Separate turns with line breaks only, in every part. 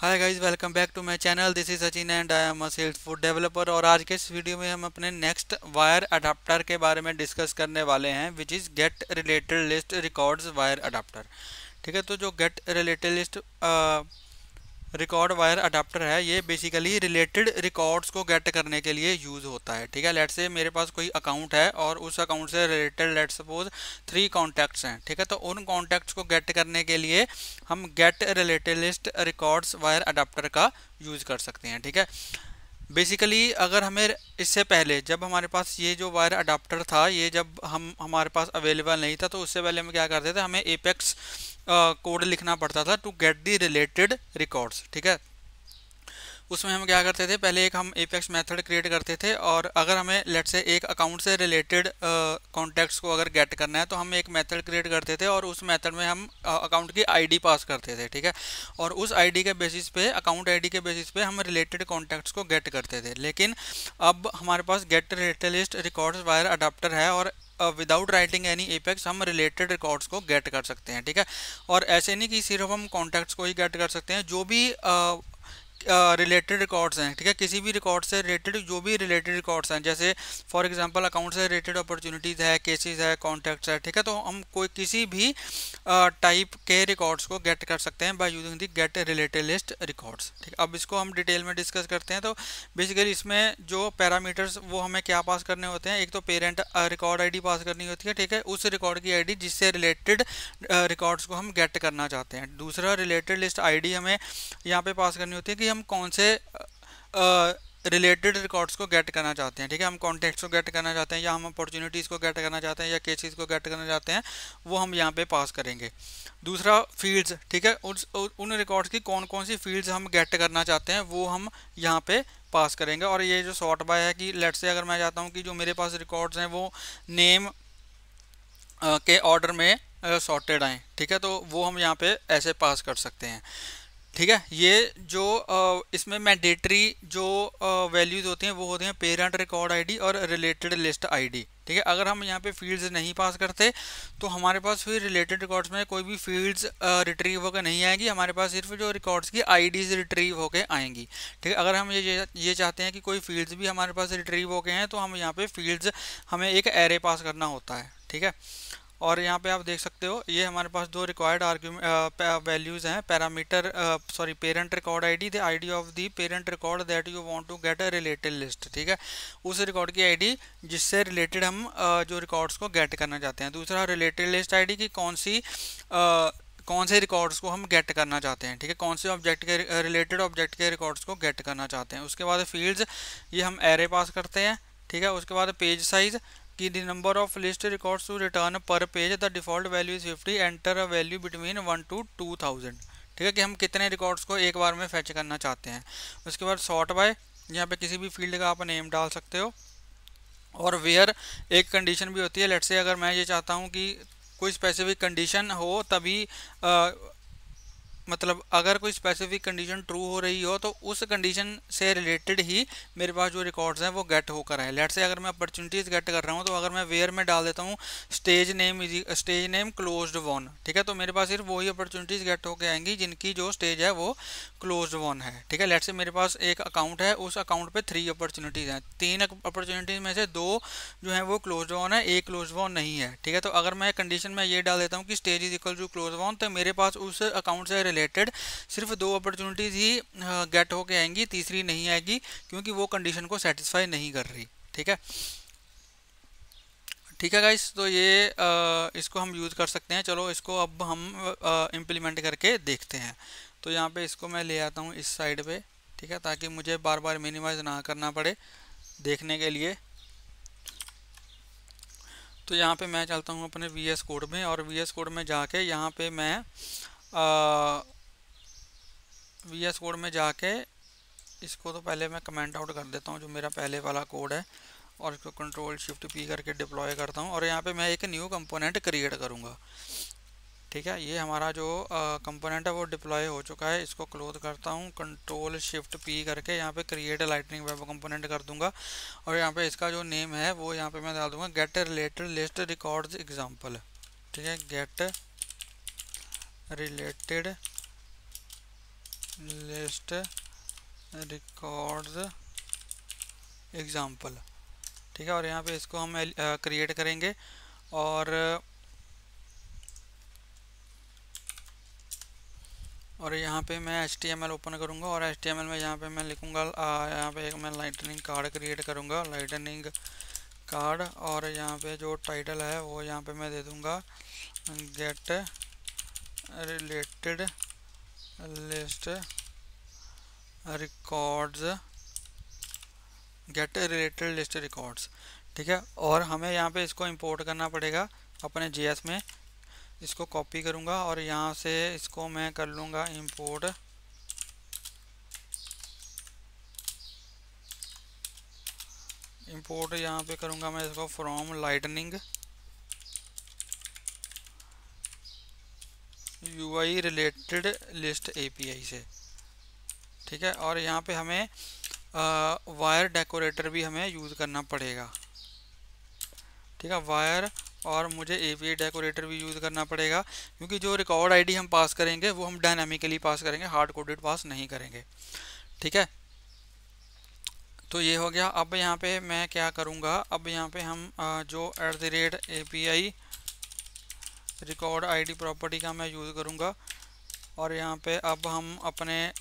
Hi guys, welcome back to my channel. This is Sachin and I am a Salesforce developer. और आज के इस video में हम अपने नेक्स्ट वायर अडाप्टर के बारे में डिस्कस करने वाले हैं, which is get related list records wire adapter. ठीक है, तो जो get related list record wire adapter है, ये बेसिकली रिलेटेड रिकॉर्ड्स को गेट करने के लिए यूज़ होता है। ठीक है, लेट्स से मेरे पास कोई अकाउंट है और उस अकाउंट से रिलेटेड लेट्स सपोज 3 कॉन्टैक्ट्स हैं। ठीक है, तो उन कॉन्टैक्ट्स को गेट करने के लिए हम get related list records wire adapter का यूज़ कर सकते हैं। ठीक है, बेसिकली अगर हमें इससे पहले जब हमारे पास ये जो वायर अडाप्टर था, ये जब हम हमारे पास अवेलेबल नहीं था, तो उससे पहले हम क्या करते थे, हमें एपेक्स कोड लिखना पड़ता था to get the related records. ठीक है, उसमें हम क्या करते थे, पहले एक हम एपेक्स मेथड क्रिएट करते थे और अगर हमें लेट से एक अकाउंट से रिलेटेड कॉन्टैक्ट्स को अगर गेट करना है तो हम एक मेथड क्रिएट करते थे और उस मेथड में हम अकाउंट की आईडी पास करते थे। ठीक है, और उस आईडी के बेसिस पे, अकाउंट आईडी के बेसिस पे हम रिलेटेड कॉन्टैक्ट्स को गेट करते थे। लेकिन अब हमारे पास get related list records wire adapter है और विदाउट राइटिंग एनी एपेक्स हम रिलेटेड रिकॉर्ड्स को गेट कर सकते हैं। ठीक है, और ऐसे नहीं कि सिर्फ हम कॉन्टैक्ट्स को ही गेट कर सकते हैं, जो भी रिलेटेड रिकॉर्ड्स हैं। ठीक है, किसी भी रिकॉर्ड से रिलेटेड जो भी रिलेटेड रिकॉर्ड्स हैं, जैसे फॉर एग्जांपल अकाउंट से रिलेटेड अपॉर्चुनिटीज़ है, केसेस है, कॉन्टैक्ट्स है। ठीक है, तो हम कोई किसी भी टाइप के रिकॉर्ड्स को गेट कर सकते हैं by using the get related list records. ठीक है, अब इसको हम डिटेल में डिस्कस करते हैं। तो बेसिकली इसमें जो पैरामीटर्स वो हमें क्या पास करने होते हैं, एक तो पेरेंट रिकॉर्ड आईडी पास करनी होती है। ठीक है, उस रिकॉर्ड की आईडी जिससे रिलेटेड रिकॉर्ड्स को हम गेट करना चाहते हैं। दूसरा, रिलेटेड लिस्ट आईडी हमें यहाँ पे पास करनी होती है कि हम कौन से रिलेटेड रिकॉर्ड्स को गेट करना चाहते हैं। ठीक है, हम कॉन्टेक्ट्स को गेट करना चाहते हैं या हम अपॉर्चुनिटीज़ को गेट करना चाहते हैं या केसेस को गेट करना चाहते हैं, वो हम यहाँ पे पास करेंगे। दूसरा, फील्ड्स। ठीक है, उन रिकॉर्ड्स की कौन कौन सी फील्ड्स हम गेट करना चाहते हैं वो हम यहाँ पे पास करेंगे। और ये जो सॉर्ट बाय है कि लेट्स से अगर मैं चाहता हूँ कि जो मेरे पास रिकॉर्ड्स हैं वो नेम के ऑर्डर में सॉर्टेड आएँ। ठीक है, तो वो हम यहाँ पे ऐसे पास कर सकते हैं। ठीक है, ये जो इसमें मैंडेटरी जो वैल्यूज होती हैं वो होती हैं पेरेंट रिकॉर्ड आईडी और रिलेटेड लिस्ट आईडी। ठीक है, अगर हम यहाँ पे फील्ड्स नहीं पास करते तो हमारे पास फिर रिलेटेड रिकॉर्ड्स में कोई भी फील्ड्स रिट्रीव होकर नहीं आएंगी, हमारे पास सिर्फ जो रिकॉर्ड्स की आईडीज रिट्रीव होकर आएंगी। ठीक है, अगर हम ये चाहते हैं कि कोई फील्ड्स भी हमारे पास रिट्रीव हो गए हैं तो हम यहाँ पे फील्ड्स हमें एक एरे पास करना होता है। ठीक है, और यहाँ पे आप देख सकते हो ये हमारे पास दो रिक्वायर्ड आर्ग्यूमेंट वैल्यूज़ हैं, parameter sorry parent record ID, the ID of the parent record that you want to get a related list. ठीक है, उस रिकॉर्ड की आईडी जिससे रिलेटेड हम जो रिकॉर्ड्स को गेट करना चाहते हैं। दूसरा, रिलेटेड लिस्ट आईडी की कौन से रिकॉर्ड्स को हम गेट करना चाहते हैं। ठीक है, कौन से ऑब्जेक्ट के रिलेटेड ऑब्जेक्ट के रिकॉर्ड्स को गेट करना चाहते हैं। उसके बाद फील्ड्स, ये हम एरे पास करते हैं। ठीक है, उसके बाद पेज साइज कि the number of list records to return per page, the default value is 50, enter a value between 1 to 2000। ठीक है, कि हम कितने रिकॉर्ड्स को एक बार में फैच करना चाहते हैं। उसके बाद सॉर्ट बाय, यहाँ पे किसी भी फील्ड का आप नेम डाल सकते हो। और वेयर, एक कंडीशन भी होती है। लेट्स से अगर मैं ये चाहता हूँ कि कोई स्पेसिफिक कंडीशन हो तभी मतलब अगर कोई स्पेसिफिक कंडीशन ट्रू हो रही हो तो उस कंडीशन से रिलेटेड ही मेरे पास जो रिकॉर्ड्स हैं वो गेट होकर आए। लेट्स से अगर मैं अपॉर्चुनिटीज़ गेट कर रहा हूँ तो अगर मैं वेयर में डाल देता हूँ स्टेज नेम क्लोज्ड वन। ठीक है, तो मेरे पास सिर्फ वही अपॉर्चुनिटीज़ गेट होकर आएंगी जिनकी जो स्टेज है वो क्लोज्ड वन है। ठीक है, लेट्स से मेरे पास एक अकाउंट है, उस अकाउंट पे 3 अपॉर्चुनिटीज़ हैं, 3 अपॉर्चुनिटीज़ में से 2 जो है वो क्लोज्ड वन है, एक क्लोज्ड वन नहीं है। ठीक है, तो अगर मैं कंडीशन में ये डाल देता हूँ कि stage is equal to close one, तो मेरे पास उस अकाउंट से रिलेटेड सिर्फ 2 अपॉर्चुनिटीज़ ही गेट होके आएंगी, तीसरी नहीं आएगी क्योंकि वो कंडीशन को सेटिस्फाई नहीं कर रही। ठीक है, ठीक है गाइस, तो ये इसको हम यूज़ कर सकते हैं। चलो इसको अब हम इम्प्लीमेंट करके देखते हैं। तो यहाँ पे इसको मैं ले आता हूँ इस साइड पे। ठीक है, ताकि मुझे बार बार मिनिमाइज ना करना पड़े देखने के लिए। तो यहाँ पे मैं चलता हूँ अपने VS कोड में और VS कोड में जाके यहाँ पे मैं VS कोड में जाके इसको तो पहले मैं कमेंट आउट कर देता हूँ जो मेरा पहले वाला कोड है, और इसको कंट्रोल शिफ्ट पी करके डिप्लॉय करता हूँ और यहाँ पे मैं एक न्यू कंपोनेंट क्रिएट करूँगा। ठीक है, ये हमारा जो कंपोनेंट है वो डिप्लॉय हो चुका है। इसको क्लोज करता हूँ, कंट्रोल शिफ्ट पी करके यहाँ पे क्रिएट लाइटनिंग वेब कंपोनेंट कर दूंगा और यहाँ पे इसका जो नेम है वो यहाँ पे मैं डाल दूंगा get related list records example. ठीक है, get related list records example, ठीक है। और यहाँ पे इसको हम क्रिएट करेंगे और यहाँ पे मैं HTML ओपन करूँगा और HTML में यहाँ पे मैं लिखूँगा, यहाँ पे एक मैं लाइटनिंग कार्ड क्रिएट करूँगा, लाइटनिंग कार्ड। और यहाँ पे जो टाइटल है वो यहाँ पे मैं दे दूँगा get related list records, get related list records, ठीक है। और हमें यहाँ पे इसको इंपोर्ट करना पड़ेगा अपने JS में। इसको कॉपी करूँगा और यहाँ से इसको मैं कर लूँगा इंपोर्ट, यहाँ पे करूँगा मैं इसको from lightning UI related list API से, ठीक है। और यहाँ पे हमें वायर डेकोरेटर भी हमें यूज़ करना पड़ेगा, ठीक है। वायर और मुझे API डेकोरेटर भी यूज़ करना पड़ेगा, क्योंकि जो रिकॉर्ड आईडी हम पास करेंगे वो हम डायनामिकली पास करेंगे, हार्ड कोडेड पास नहीं करेंगे, ठीक है। तो ये हो गया। अब यहाँ पे मैं क्या करूँगा, अब यहाँ पे हम जो @API रिकॉर्ड आईडी प्रॉपर्टी का मैं यूज़ करूँगा और यहाँ पे अब हम अपने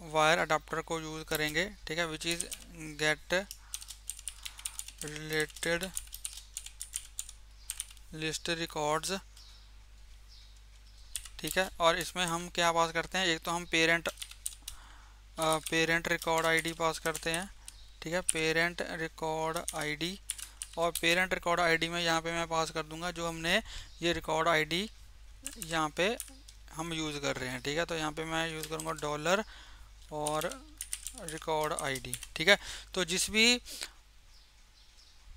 वायर अडाप्टर को यूज़ करेंगे, ठीक है, विच is get related list records, ठीक है। और इसमें हम क्या पास करते हैं, एक तो हम पेरेंट रिकॉर्ड आईडी पास करते हैं, ठीक है, पेरेंट रिकॉर्ड आईडी। और पेरेंट रिकॉर्ड आईडी में यहाँ पे मैं पास कर दूंगा जो हमने ये रिकॉर्ड आईडी यहाँ पे हम यूज़ कर रहे हैं, ठीक है। तो यहाँ पे मैं यूज़ करूँगा डॉलर और रिकॉर्ड आईडी, ठीक है। तो जिस भी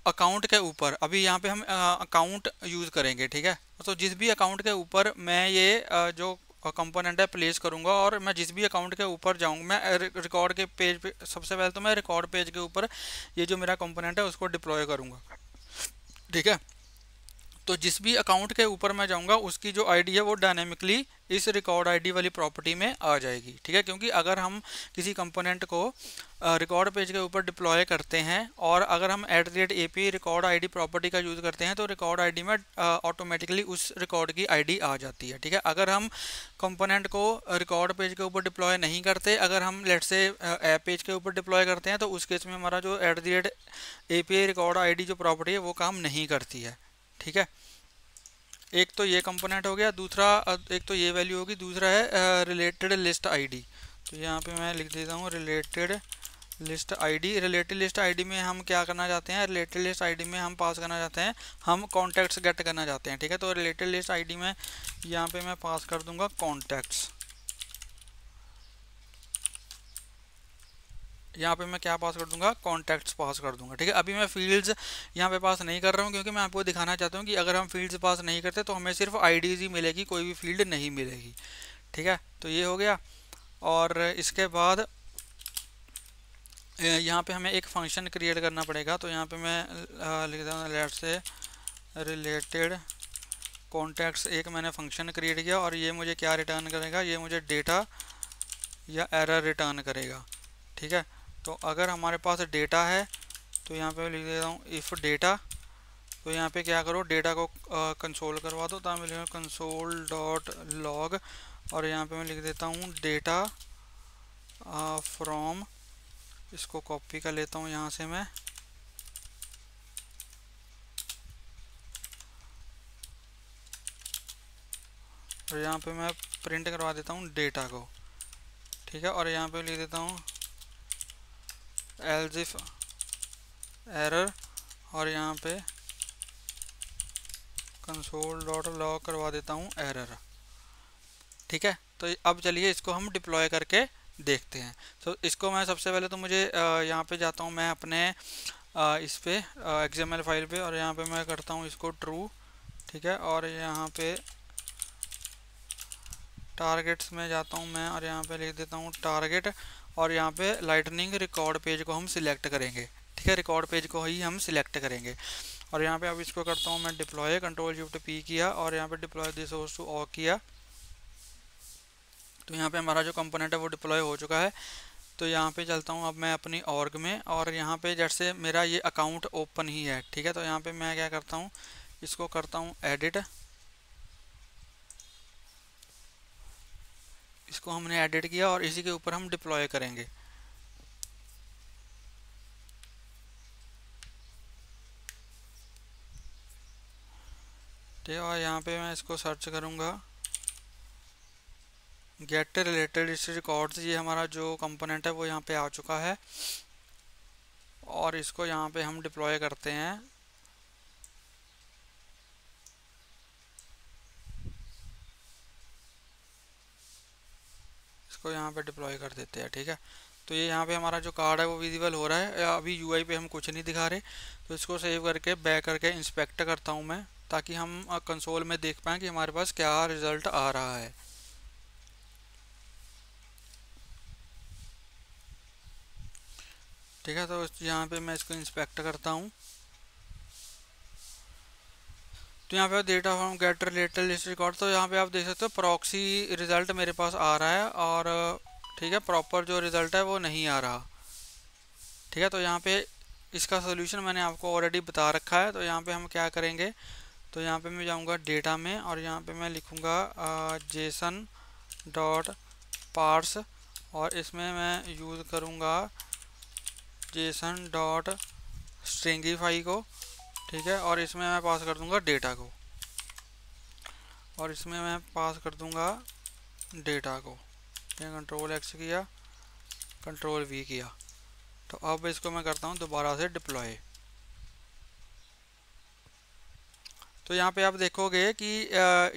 अकाउंट के ऊपर, अभी यहाँ पे हम अकाउंट यूज़ करेंगे, ठीक है। तो जिस भी अकाउंट के ऊपर मैं ये जो कंपोनेंट है प्लेस करूँगा और मैं जिस भी अकाउंट के ऊपर जाऊँगा, मैं रिकॉर्ड के पेज पे सबसे पहले तो मैं रिकॉर्ड पेज के ऊपर ये जो मेरा कंपोनेंट है उसको डिप्लॉय करूँगा, ठीक है। तो जिस भी अकाउंट के ऊपर मैं जाऊंगा उसकी जो आईडी है वो डायनेमिकली इस रिकॉर्ड आईडी वाली प्रॉपर्टी में आ जाएगी, ठीक है। क्योंकि अगर हम किसी कंपोनेंट को रिकॉर्ड पेज के ऊपर डिप्लॉय करते हैं और अगर हम @API रिकॉर्ड आईडी प्रॉपर्टी का यूज़ करते हैं तो रिकॉर्ड आईडी में ऑटोमेटिकली उस रिकॉर्ड की आईडी आ जाती है, ठीक है। अगर हम कंपोनेंट को रिकॉर्ड पेज के ऊपर डिप्लॉय नहीं करते, अगर हम लेट्स से ऐप पेज के ऊपर डिप्लॉय करते हैं तो उस केस में हमारा जो @API रिकॉर्ड आईडी जो प्रॉपर्टी है वो काम नहीं करती है, ठीक है। एक तो ये कंपोनेंट हो गया, दूसरा एक तो ये वैल्यू होगी, दूसरा है रिलेटेड लिस्ट आईडी। तो यहाँ पे मैं लिख देता हूँ related list ID. Related list ID में हम क्या करना चाहते हैं, रिलेटेड लिस्ट आईडी में हम पास करना चाहते हैं, हम कॉन्टैक्ट्स गेट करना चाहते हैं, ठीक है। तो रिलेटेड लिस्ट आईडी में यहाँ पे मैं पास कर दूंगा कॉन्टैक्ट्स। यहाँ पे मैं क्या पास कर दूंगा, कॉन्टैक्ट्स पास कर दूंगा, ठीक है। अभी मैं फील्ड्स यहाँ पे पास नहीं कर रहा हूँ क्योंकि मैं आपको दिखाना चाहता हूँ कि अगर हम फील्ड्स पास नहीं करते तो हमें सिर्फ आईडीज ही मिलेगी, कोई भी फील्ड नहीं मिलेगी, ठीक है। तो ये हो गया। और इसके बाद यहाँ पे हमें एक फंक्शन क्रिएट करना पड़ेगा। तो यहाँ पे मैं लिख देता हूँ लेट्स से रिलेटेड कॉन्टैक्ट्स, एक मैंने फंक्शन क्रिएट किया और ये मुझे क्या रिटर्न करेगा, ये मुझे डेटा या एरर रिटर्न करेगा, ठीक है। तो अगर हमारे पास डेटा है तो यहाँ पे लिख देता हूँ इफ़ डेटा। तो यहाँ पे क्या करो, डेटा को कंसोल करवा दो। तो मैं लिखूँगा कंसोल डॉट लॉग और यहाँ पे मैं लिख देता हूँ डेटा फ्रॉम, इसको कॉपी कर लेता हूँ यहाँ से मैं, और यहाँ पे मैं प्रिंट करवा देता हूँ डेटा को, ठीक है। और यहाँ पे लिख देता हूँ एल्स इफ एरर और यहाँ पे कंसोल डॉट लॉग करवा देता हूँ एरर, ठीक है। तो अब चलिए इसको हम डिप्लॉय करके देखते हैं। तो इसको मैं सबसे पहले तो मुझे यहाँ पे जाता हूँ मैं अपने इस पे XML फाइल पे और यहाँ पे मैं करता हूँ इसको ट्रू, ठीक है। और यहाँ पे टारगेट्स में जाता हूँ मैं और यहाँ पे लिख देता हूँ टारगेट और यहाँ पे लाइटनिंग रिकॉर्ड पेज को हम सिलेक्ट करेंगे, ठीक है। रिकॉर्ड पेज को ही हम सिलेक्ट करेंगे और यहाँ पे अब इसको करता हूँ मैं डिप्लॉय, Ctrl Shift P किया और यहाँ पे deploy this source to all किया तो यहाँ पे हमारा जो कंपोनेंट है वो डिप्लॉय हो चुका है। तो यहाँ पे चलता हूँ अब मैं अपनी ऑर्ग में, और यहाँ पे जैसे मेरा ये अकाउंट ओपन ही है, ठीक है। तो यहाँ पे मैं क्या करता हूँ, इसको करता हूँ एडिट, इसको हमने एडिट किया और इसी के ऊपर हम डिप्लॉय करेंगे। ठीक है, और यहाँ पे मैं इसको सर्च करूँगा गेट रिलेटेड रिकॉर्ड्स, ये हमारा जो कंपोनेंट है वो यहाँ पे आ चुका है, और इसको यहाँ पे हम डिप्लॉय करते हैं। इसको यहाँ पे डिप्लॉय कर देते हैं, ठीक है। तो ये यहाँ पे हमारा जो कार्ड है वो विजिबल हो रहा है, अभी यूआई पे हम कुछ नहीं दिखा रहे। तो इसको सेव करके बैक करके इंस्पेक्ट करता हूँ मैं, ताकि हम कंसोल में देख पाएँ कि हमारे पास क्या रिजल्ट आ रहा है। ठीक है, तो यहाँ पे मैं इसको इंस्पेक्ट करता हूँ। तो यहाँ पे data from get related list record, तो यहाँ पे आप देख सकते हो प्रॉक्सी रिजल्ट मेरे पास आ रहा है, और ठीक है, प्रॉपर जो रिजल्ट है वो नहीं आ रहा। ठीक है, तो यहाँ पे इसका सोल्यूशन मैंने आपको ऑलरेडी बता रखा है। तो यहाँ पे हम क्या करेंगे, तो यहाँ पे मैं जाऊँगा डेटा में, और यहाँ पे मैं लिखूँगा जेसन डॉट पार्स, और इसमें मैं यूज़ करूँगा जेसन डॉट स्ट्रिंगिफाई को। ठीक है, और इसमें मैं पास कर दूंगा डेटा को, और इसमें मैं पास कर दूंगा डेटा को। कंट्रोल एक्स किया, कंट्रोल वी किया। तो अब इसको मैं करता हूँ दोबारा से डिप्लॉय। तो यहाँ पे आप देखोगे कि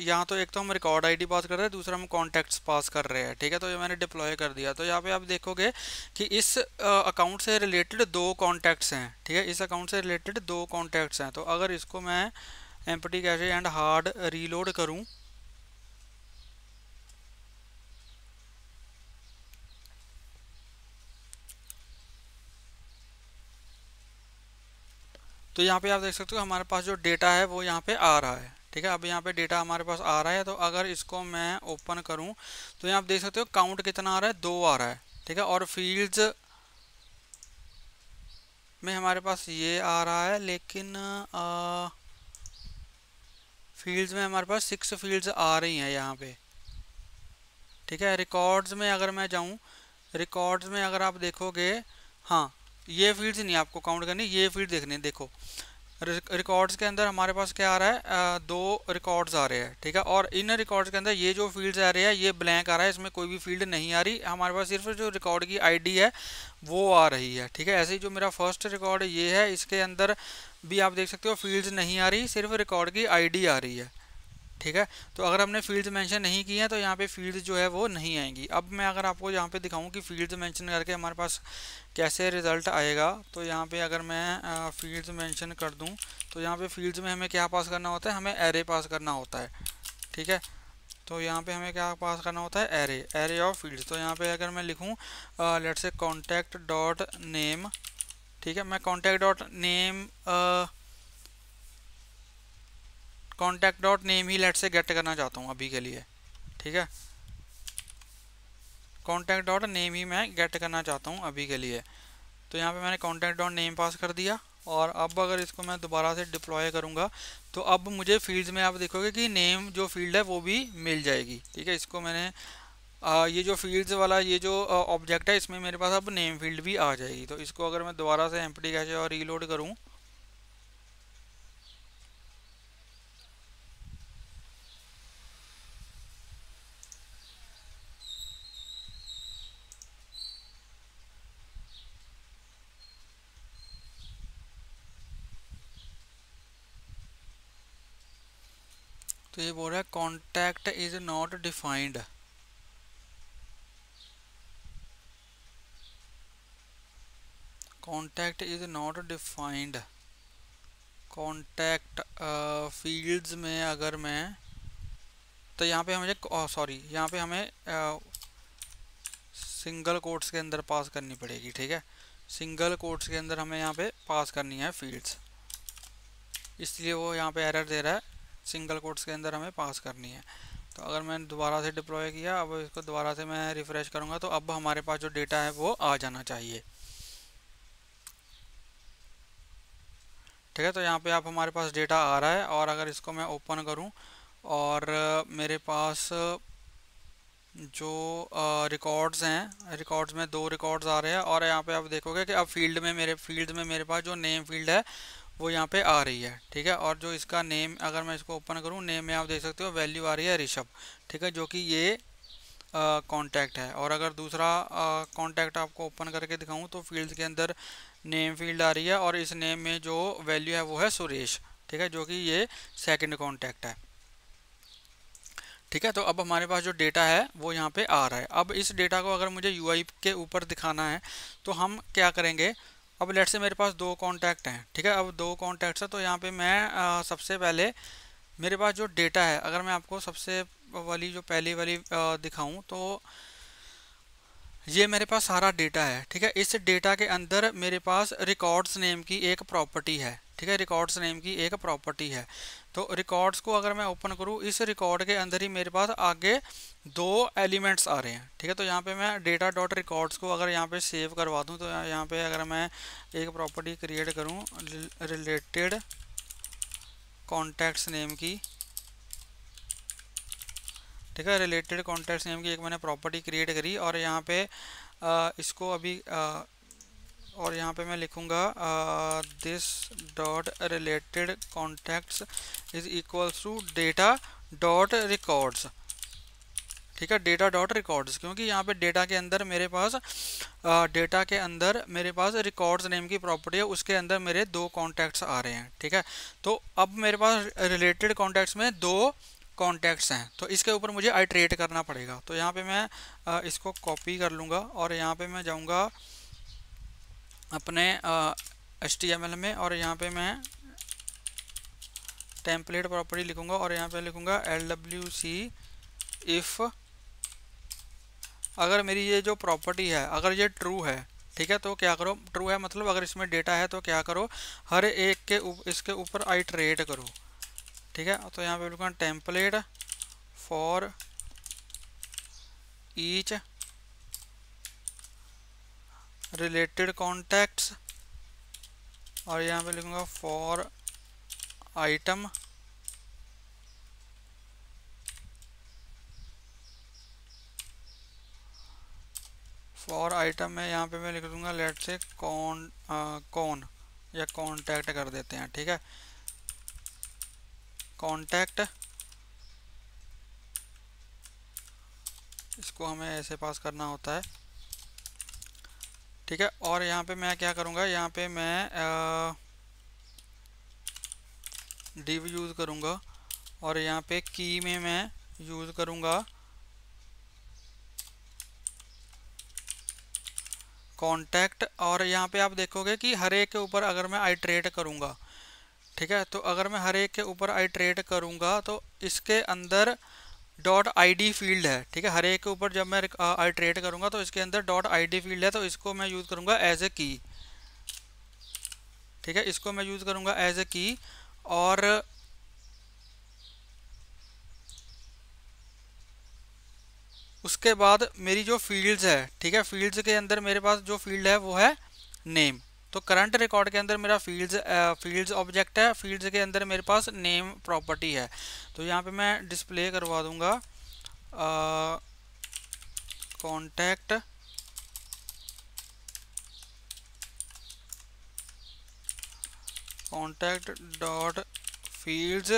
यहाँ तो एक तो हम रिकॉर्ड आईडी पास कर रहे हैं, दूसरा हम कॉन्टैक्ट्स पास कर रहे हैं। ठीक है, तो ये मैंने डिप्लॉय कर दिया। तो यहाँ पे आप देखोगे कि इस अकाउंट से रिलेटेड 2 कॉन्टैक्ट्स हैं। ठीक है, इस अकाउंट से रिलेटेड 2 कॉन्टैक्ट्स हैं। तो अगर इसको मैं empty cache and hard reload करूँ, तो यहाँ पे आप देख सकते हो हमारे पास जो डेटा है वो यहाँ पे आ रहा है। ठीक है, अब यहाँ पे डेटा हमारे पास आ रहा है। तो अगर इसको मैं ओपन करूँ, तो यहाँ आप देख सकते हो काउंट कितना आ रहा है, 2 आ रहा है। ठीक है, और फील्ड्स में हमारे पास ये आ रहा है, लेकिन फील्ड्स में हमारे पास 6 फील्ड्स आ रही हैं यहाँ पे। ठीक है, रिकॉर्ड्स में अगर मैं जाऊँ, रिकॉर्ड्स में अगर आप देखोगे, हाँ, ये फील्ड्स नहीं आपको काउंट करनी, ये फील्ड देखने। देखो रिकॉर्ड्स के अंदर हमारे पास क्या आ रहा है, 2 रिकॉर्ड्स आ रहे हैं। ठीक है, और इन रिकॉर्ड्स के अंदर ये जो फील्ड्स आ रहे हैं ये ब्लैंक आ रहा है, इसमें कोई भी फील्ड नहीं आ रही हमारे पास, सिर्फ जो रिकॉर्ड की आईडी है वो आ रही है। ठीक है, ऐसे ही जो मेरा फर्स्ट रिकॉर्ड ये है, इसके अंदर भी आप देख सकते हो फील्ड्स नहीं आ रही, सिर्फ रिकॉर्ड की आईडी आ रही है। ठीक है, तो अगर हमने फील्ड्स मेंशन नहीं किए हैं तो यहाँ पे फील्ड्स जो है वो नहीं आएंगी। अब मैं अगर आपको यहाँ पे दिखाऊं कि फील्ड्स मेंशन करके हमारे पास कैसे रिज़ल्ट आएगा, तो यहाँ पे अगर मैं फील्ड्स मेंशन कर दूं, तो यहाँ पे फील्ड्स में हमें क्या पास करना होता है, हमें एरे पास करना होता है। ठीक है, तो यहाँ पे हमें क्या पास करना होता है, एरे ऑफ फील्ड्स। तो यहाँ पे अगर मैं लिखूँ let's say contact dot name, ठीक है, मैं contact dot name contact dot name ही लेट से गेट करना चाहता हूँ अभी के लिए। ठीक है, कॉन्टैक्ट डॉट नेम ही मैं गेट करना चाहता हूँ अभी के लिए। तो यहाँ पे मैंने कॉन्टैक्ट डॉट नेम पास कर दिया, और अब अगर इसको मैं दोबारा से डिप्लॉय करूँगा, तो अब मुझे फील्ड्स में आप देखोगे कि नेम जो फील्ड है वो भी मिल जाएगी। ठीक है, इसको मैंने ये जो फील्ड्स वाला ये जो ऑब्जेक्ट है, इसमें मेरे पास अब नेम फील्ड भी आ जाएगी। तो इसको अगर मैं दोबारा से एम्प्टी कैशे और रीलोड करूँ, तो ये बोल रहा है contact is not defined. Contact is not defined. Contact fields में अगर मैं, तो यहाँ पे मुझे सॉरी, यहाँ पे हमें सिंगल कोट्स के अंदर पास करनी पड़ेगी। ठीक है, सिंगल कोट्स के अंदर हमें यहाँ पे पास करनी है फील्ड्स, इसलिए वो यहाँ पे एरर दे रहा है, सिंगल कोट्स के अंदर हमें पास करनी है। तो अगर मैंने दोबारा से डिप्लॉय किया, अब इसको दोबारा से मैं रिफ्रेश करूँगा, तो अब हमारे पास जो डेटा है वो आ जाना चाहिए। ठीक है, तो यहाँ पे आप हमारे पास डेटा आ रहा है, और अगर इसको मैं ओपन करूँ और मेरे पास जो रिकॉर्ड्स हैं, रिकॉर्ड्स में 2 रिकॉर्ड्स आ रहे हैं, और यहाँ पे आप देखोगे कि अब फील्ड में मेरे पास जो नेम फील्ड है वो यहाँ पे आ रही है। ठीक है, और जो इसका नेम, अगर मैं इसको ओपन करूँ, नेम में आप देख सकते हो वैल्यू आ रही है ऋषभ। ठीक है, जो कि ये कांटेक्ट है। और अगर दूसरा कांटेक्ट आपको ओपन करके दिखाऊं तो फील्ड के अंदर नेम फील्ड आ रही है, और इस नेम में जो वैल्यू है वो है सुरेश। ठीक है, जो कि ये सेकंड कांटेक्ट है। ठीक है, तो अब हमारे पास जो डेटा है वो यहाँ पे आ रहा है। अब इस डेटा को अगर मुझे यूआई के ऊपर दिखाना है तो हम क्या करेंगे, अब लेट्स से मेरे पास 2 कांटेक्ट हैं। ठीक है, अब 2 कांटेक्ट्स है, तो यहाँ पे मैं सबसे पहले मेरे पास जो डेटा है, अगर मैं आपको सबसे वाली जो पहली वाली दिखाऊं, तो ये मेरे पास सारा डेटा है। ठीक है, इस डेटा के अंदर मेरे पास रिकॉर्ड्स नेम की एक प्रॉपर्टी है। ठीक है, रिकॉर्ड्स नेम की एक प्रॉपर्टी है। तो रिकॉर्ड्स को अगर मैं ओपन करूँ, इस रिकॉर्ड के अंदर ही मेरे पास आगे 2 एलिमेंट्स आ रहे हैं। ठीक है, तो यहाँ पे मैं डेटा डॉट रिकॉर्ड्स को अगर यहाँ पे सेव करवा दूँ, तो यहाँ पे अगर मैं एक प्रॉपर्टी क्रिएट करूँ रिलेटेड कॉन्टैक्ट्स नेम की, ठीक है, रिलेटेड कॉन्टैक्ट्स नेम की एक मैंने प्रॉपर्टी क्रिएट करी, और यहाँ पे इसको अभी और यहाँ पे मैं लिखूँगा this dot related contacts is equals to data dot records. ठीक है, डेटा डॉट रिकॉर्ड्स, क्योंकि यहाँ पे डेटा के अंदर मेरे पास रिकॉर्ड्स नेम की प्रॉपर्टी है, उसके अंदर मेरे 2 कॉन्टैक्ट्स आ रहे हैं। ठीक है, तो अब मेरे पास रिलेटेड कॉन्टैक्ट्स में 2 कॉन्टैक्ट्स हैं, तो इसके ऊपर मुझे आइट्रेट करना पड़ेगा। तो यहाँ पे मैं इसको कॉपी कर लूँगा, और यहाँ पे मैं जाऊँगा अपने HTML में, और यहाँ पे मैं टेम्पलेट प्रॉपर्टी लिखूँगा, और यहाँ पे लिखूँगा LWC इफ़, अगर मेरी ये जो प्रॉपर्टी है अगर ये ट्रू है, ठीक है, तो क्या करो, ट्रू है मतलब अगर इसमें डेटा है तो क्या करो, हर एक के इसके ऊपर आइट्रेट करो। ठीक है, तो यहाँ पे लिखूँगा template for each related contacts, और यहाँ पे लिखूँगा फॉर आइटम में यहाँ पे मैं लिख दूँगा लेट से कौन या कॉन्टैक्ट कर देते हैं। ठीक है, कॉन्टैक्ट, इसको हमें ऐसे पास करना होता है। ठीक है, और यहाँ पे मैं क्या करूँगा, यहाँ पे मैं div यूज़ करूँगा, और यहाँ पे की में मैं यूज़ करूँगा कॉन्टैक्ट, और यहाँ पे आप देखोगे कि हर एक के ऊपर अगर मैं आइट्रेट करूँगा, ठीक है, तो अगर मैं हर एक के ऊपर आइट्रेट करूँगा तो इसके अंदर डॉट ID फील्ड है। ठीक है, हर एक के ऊपर जब मैं आइट्रेट करूँगा तो इसके अंदर डॉट ID फील्ड है, तो इसको मैं यूज़ करूँगा एज ए की। ठीक है, इसको मैं यूज़ करूँगा एज ए की, और उसके बाद मेरी जो फील्ड्स है, ठीक है, फील्ड्स के अंदर मेरे पास जो फील्ड है वो है नेम। तो करंट रिकॉर्ड के अंदर मेरा फील्ड्स ऑब्जेक्ट है, फील्ड्स के अंदर मेरे पास नेम प्रॉपर्टी है। तो यहाँ पे मैं डिस्प्ले करवा दूंगा contact dot fields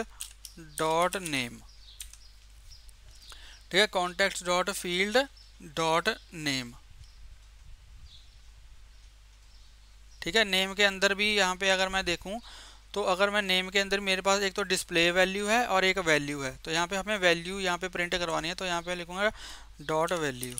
dot name. ठीक है, contact dot field dot name. ठीक है, नेम के अंदर भी यहाँ पे अगर मैं देखूँ तो अगर मैं नेम के अंदर मेरे पास एक तो डिस्प्ले वैल्यू है और एक वैल्यू है, तो यहाँ पे हमें वैल्यू यहाँ पे प्रिंट करवानी है, तो यहाँ पे लिखूँगा डॉट वैल्यू।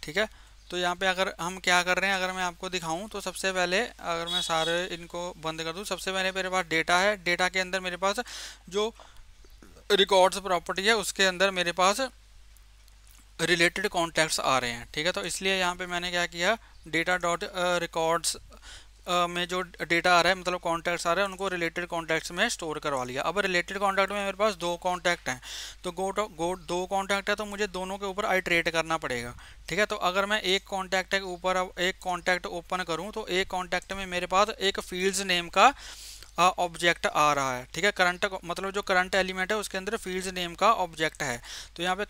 ठीक है, तो यहाँ पे अगर हम क्या कर रहे हैं, अगर मैं आपको दिखाऊं तो सबसे पहले अगर मैं सारे इनको बंद कर दूं, सबसे पहले मेरे पास डेटा है, डेटा के अंदर मेरे पास जो रिकॉर्ड्स प्रॉपर्टी है उसके अंदर मेरे पास रिलेटेड कॉन्टैक्ट्स आ रहे हैं। ठीक है, तो इसलिए यहाँ पे मैंने क्या किया, डेटा डॉट रिकॉर्ड्स में जो डेटा आ रहा है, मतलब कॉन्टैक्ट्स आ रहे हैं, उनको रिलेटेड कॉन्टैक्ट्स में स्टोर करवा लिया। अब रिलेटेड कॉन्टैक्ट में मेरे पास दो कॉन्टैक्ट हैं, तो दो कॉन्टैक्ट है तो मुझे दोनों के ऊपर आइटरेट करना पड़ेगा। ठीक है, तो अगर मैं एक कॉन्टैक्ट के ऊपर अब एक कॉन्टैक्ट ओपन करूं तो एक कॉन्टैक्ट में मेरे पास एक फील्ड्स नेम का ऑब्जेक्ट आ रहा है। ठीक है, करंट मतलब जो करंट एलिमेंट है उसके अंदर फील्ड्स नेम का ऑब्जेक्ट है। तो यहाँ पे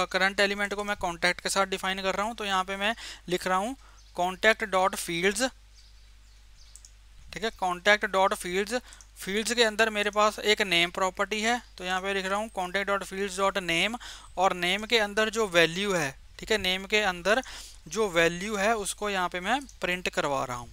करंट एलिमेंट को मैं कॉन्टैक्ट के साथ डिफाइन कर रहा हूँ। तो यहाँ पे मैं लिख रहा हूँ कॉन्टैक्ट डॉट फील्ड्स। ठीक है, कॉन्टैक्ट डॉट फील्ड्स, फील्ड्स के अंदर मेरे पास एक नेम प्रॉपर्टी है, तो यहाँ पे लिख रहा हूँ contact dot fields dot name, और नेम के अंदर जो वैल्यू है, ठीक है, नेम के अंदर जो वैल्यू है उसको यहाँ पे मैं प्रिंट करवा रहा हूँ।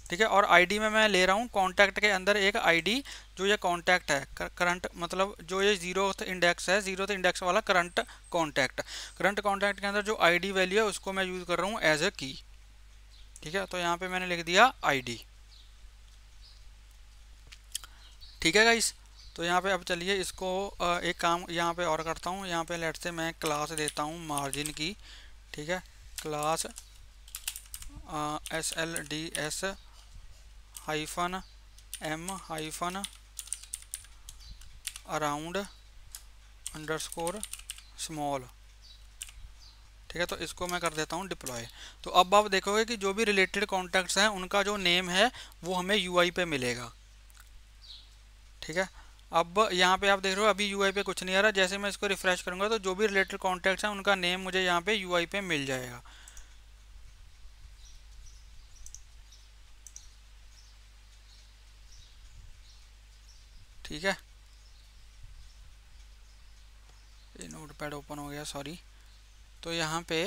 ठीक है, और आईडी में मैं ले रहा हूँ कॉन्टैक्ट के अंदर एक आईडी, जो ये कॉन्टैक्ट है करंट, मतलब जो ये जीरोथ इंडेक्स है, जीरोथ इंडेक्स वाला करंट कॉन्टैक्ट के अंदर जो आईडी वैल्यू है उसको मैं यूज़ कर रहा हूँ एज ए की। ठीक है, तो यहाँ पे मैंने लिख दिया आईडी। ठीक है गाइस, तो यहाँ पे अब चलिए इसको एक काम यहाँ पे और करता हूँ। यहाँ पे लेट से मैं क्लास देता हूँ मार्जिन की। ठीक है, class SLDS hyphen M hyphen around underscore small. ठीक है, तो इसको मैं कर देता हूँ डिप्लॉय। तो अब आप देखोगे कि जो भी रिलेटेड कॉन्टैक्ट्स हैं उनका जो नेम है वो हमें यूआई पे मिलेगा। ठीक है, अब यहाँ पे आप देख रहे हो अभी यूआई पे कुछ नहीं आ रहा, जैसे मैं इसको रिफ्रेश करूँगा तो जो भी रिलेटेड कॉन्टैक्ट्स हैं उनका नेम मुझे यहाँ पे यूआई पे मिल जाएगा। ठीक है, ये नोटपैड ओपन हो गया, सॉरी। तो यहाँ पे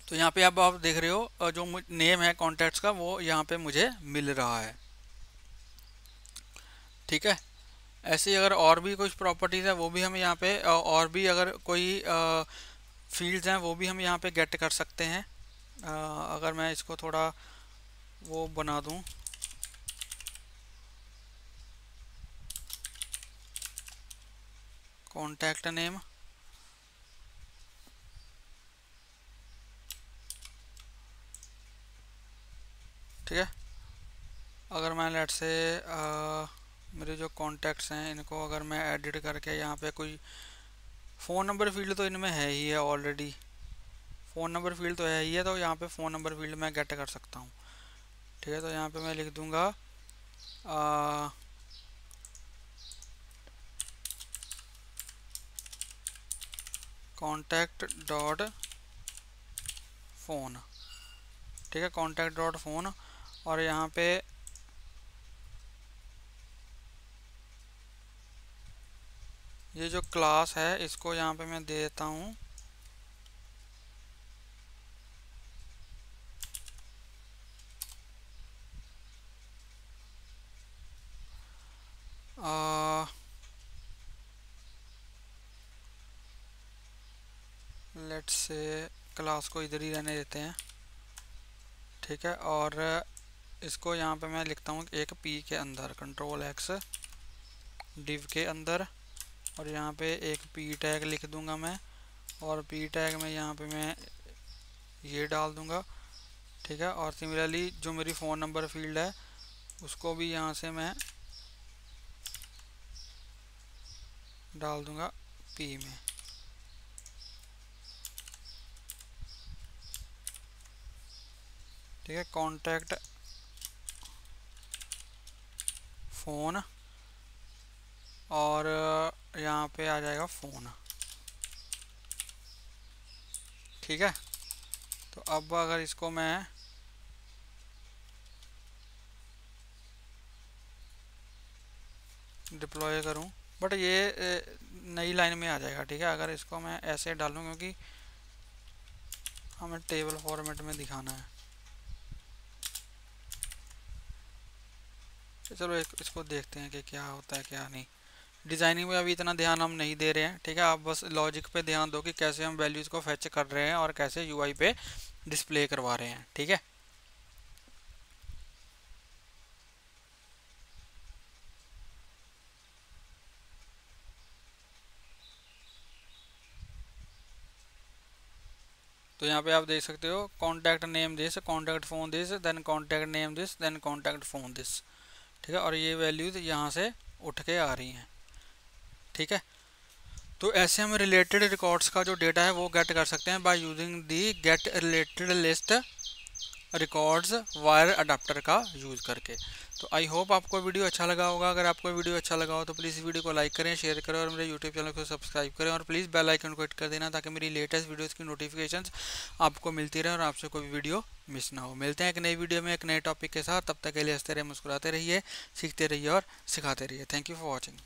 तो यहाँ पे अब आप देख रहे हो जो नेम है कॉन्टैक्ट्स का वो यहाँ पे मुझे मिल रहा है। ठीक है, ऐसे ही अगर और भी कुछ प्रॉपर्टीज़ है वो भी हम यहाँ पे और भी अगर कोई फील्ड्स हैं वो भी हम यहाँ पे गेट कर सकते हैं। अगर मैं इसको थोड़ा वो बना दूँ, कॉन्टैक्ट नेम, ठीक है, अगर मैं लेट से मेरे जो कॉन्टैक्ट्स हैं इनको अगर मैं एडिट करके यहाँ पे कोई फ़ोन नंबर फील्ड तो इनमें है ही है ऑलरेडी, फ़ोन नंबर फील्ड तो है ही है, तो यहाँ पे फ़ोन नंबर फील्ड मैं गेट कर सकता हूँ। ठीक है, तो यहाँ पे मैं लिख दूँगा कॉन्टैक्ट डॉट फ़ोन। ठीक है, कॉन्टैक्ट डॉट फ़ोन, और यहाँ पे ये जो क्लास है इसको यहाँ पे मैं दे देता हूँ लेट्स से क्लास को इधर ही रहने देते हैं। ठीक है, और इसको यहाँ पे मैं लिखता हूँ एक पी के अंदर, कंट्रोल एक्स डिव के अंदर, और यहाँ पे एक पी टैग लिख दूंगा मैं, और पी टैग में यहाँ पे मैं ये डाल दूंगा। ठीक है, और सिमिलरली जो मेरी फ़ोन नंबर फील्ड है उसको भी यहाँ से मैं डाल दूंगा पी में। ठीक है, कॉन्टैक्ट फ़ोन, और यहाँ पे आ जाएगा फ़ोन। ठीक है, तो अब अगर इसको मैं डिप्लॉय करूं, बट ये नई लाइन में आ जाएगा। ठीक है, अगर इसको मैं ऐसे डालूं क्योंकि हमें टेबल फॉर्मेट में दिखाना है। चलो इसको देखते हैं कि क्या होता है क्या नहीं। डिज़ाइनिंग में अभी इतना ध्यान हम नहीं दे रहे हैं। ठीक है, आप बस लॉजिक पे ध्यान दो कि कैसे हम वैल्यूज़ को फैच कर रहे हैं और कैसे यूआई पे डिस्प्ले करवा रहे हैं। ठीक है, तो यहाँ पे आप देख सकते हो contact name this, contact phone this, then contact name this, then contact phone this. ठीक है, और ये वैल्यूज़ यहाँ से उठ के आ रही हैं। ठीक है, तो ऐसे हम रिलेटेड रिकॉर्ड्स का जो डेटा है वो गेट कर सकते हैं by using the get related list records wire adapter का यूज़ करके। तो आई होप आपको वीडियो अच्छा लगा होगा। अगर आपको वीडियो अच्छा लगा हो तो प्लीज़ वीडियो को लाइक करें, शेयर करें और मेरे यूट्यूब चैनल को सब्सक्राइब करें और प्लीज़ बेल आइकन को हिट कर देना ताकि मेरी लेटेस्ट वीडियोस की नोटिफिकेशंस आपको मिलती रहे और आपसे कोई वीडियो मिस ना हो। मिलते हैं एक नई वीडियो में एक नए टॉपिक के साथ। तब तक के लिए हंसते रहिए, मुस्कुराते रहिए, सीखते रहिए और सिखाते रहिए। Thank you for watching.